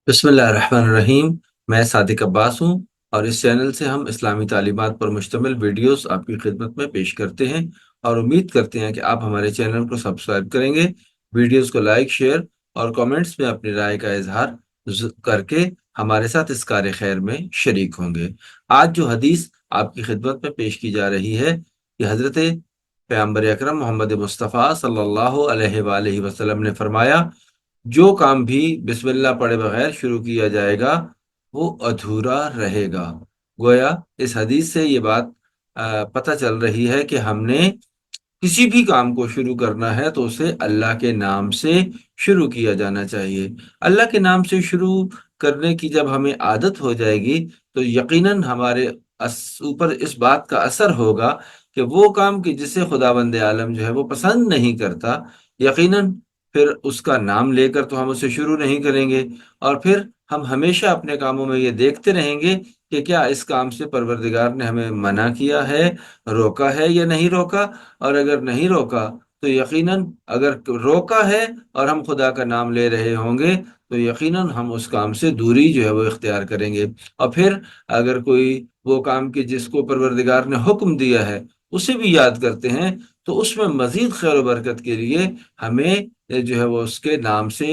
बिस्मिल्लाहिर्रहमानिर्रहीम। मैं सादिक अब्बास हूँ और इस चैनल से हम इस्लामी तालीमात पर मुश्तमिल वीडियोस आपकी खिदमत में पेश करते हैं और उम्मीद करते हैं कि आप हमारे चैनल को सब्सक्राइब करेंगे, वीडियोस को लाइक, शेयर और कमेंट्स में अपनी राय का इजहार करके हमारे साथ इस कार्य खैर में शरीक होंगे। आज जो हदीस आपकी खिदमत में पेश की जा रही है कि हज़रत पैगम्बर अकरम मोहम्मद मुस्तफ़ा सल्लल्लाहु अलैहि वसल्लम ने फरमाया, जो काम भी बिस्मिल्लाह पढ़े बगैर शुरू किया जाएगा वो अधूरा रहेगा। गोया इस हदीस से ये बात पता चल रही है कि हमने किसी भी काम को शुरू करना है तो उसे अल्लाह के नाम से शुरू किया जाना चाहिए। अल्लाह के नाम से शुरू करने की जब हमें आदत हो जाएगी तो यकीनन हमारे ऊपर इस बात का असर होगा कि वो काम कि जिसे खुदावंद आलम जो है वो पसंद नहीं करता, यकीनन फिर उसका नाम लेकर तो हम उसे शुरू नहीं करेंगे और फिर हम हमेशा अपने कामों में ये देखते रहेंगे कि क्या इस काम से परवरदिगार ने हमें मना किया है, रोका है या नहीं रोका। और अगर नहीं रोका तो यकीनन अगर रोका है और हम खुदा का नाम ले रहे होंगे तो यकीनन हम उस काम से दूरी जो है वो इख्तियार करेंगे। और फिर अगर कोई वो काम कि जिसको परवरदिगार ने हुक्म दिया है उसे भी याद करते हैं तो उसमें मजीद खैर बरकत के लिए हमें जो है वो उसके नाम से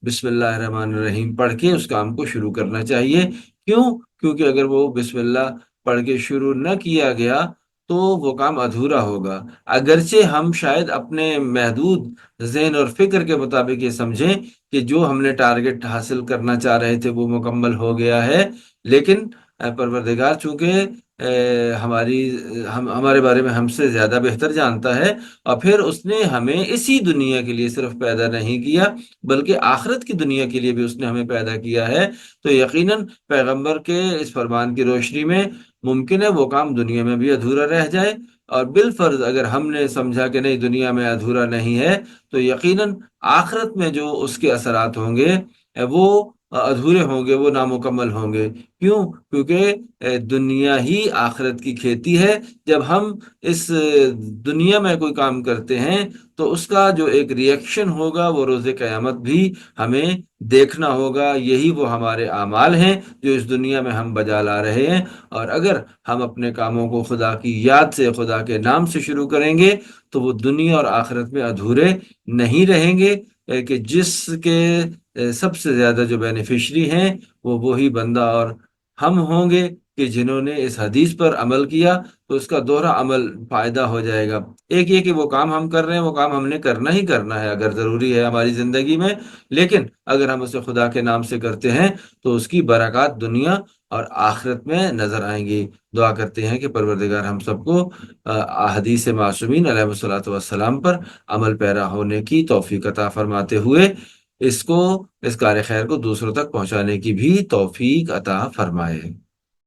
बिस्मिल्लाहिर्रहमानिर्रहीम पढ़ के उस काम को शुरू करना चाहिए। क्यों? क्योंकि अगर वो बिस्मिल्लाह पढ़ के शुरू न किया गया तो वो काम अधूरा होगा। अगरचे हम शायद अपने महदूद ज़हन और फ़िक्र के मुताबिक ये समझें कि जो हमने टारगेट हासिल करना चाह रहे थे वो मुकम्मल हो गया है, लेकिन परवरदिगार चूँकि हमारे बारे में हमसे ज़्यादा बेहतर जानता है और फिर उसने हमें इसी दुनिया के लिए सिर्फ पैदा नहीं किया बल्कि आखिरत की दुनिया के लिए भी उसने हमें पैदा किया है। तो यकीनन पैगंबर के इस फरमान की रोशनी में मुमकिन है वो काम दुनिया में भी अधूरा रह जाए और बिलफर्ज अगर हमने समझा कि नहीं दुनिया में अधूरा नहीं है तो यकीनन आखिरत में जो उसके असरात होंगे वो अधूरे होंगे, वो नामुकम्मल होंगे। क्यों? क्योंकि दुनिया ही आखिरत की खेती है। जब हम इस दुनिया में कोई काम करते हैं तो उसका जो एक रिएक्शन होगा वो रोज़े क़यामत भी हमें देखना होगा। यही वो हमारे आमाल हैं जो इस दुनिया में हम बजा ला रहे हैं। और अगर हम अपने कामों को खुदा की याद से, खुदा के नाम से शुरू करेंगे तो वो दुनिया और आखिरत में अधूरे नहीं रहेंगे। कि जिसके सबसे ज़्यादा जो बेनिफिशरी हैं वो वही बंदा और हम होंगे कि जिन्होंने इस हदीस पर अमल किया तो उसका दोहरा अमल फ़ायदा हो जाएगा। एक ये कि वो काम हम कर रहे हैं वो काम हमने करना ही करना है अगर ज़रूरी है हमारी ज़िंदगी में, लेकिन अगर हम उसे खुदा के नाम से करते हैं तो उसकी बरक़ात दुनिया और आखिरत में नज़र आएंगी। दुआ करते हैं कि परवरदिगार हम सबको हदीस मासूमीन अलैहिस्सलातु वस्सलाम पर अमल पैरा होने की तौफीक अता फरमाते हुए इस कार्य खैर को दूसरों तक पहुंचाने की भी तौफीक अता फरमाए।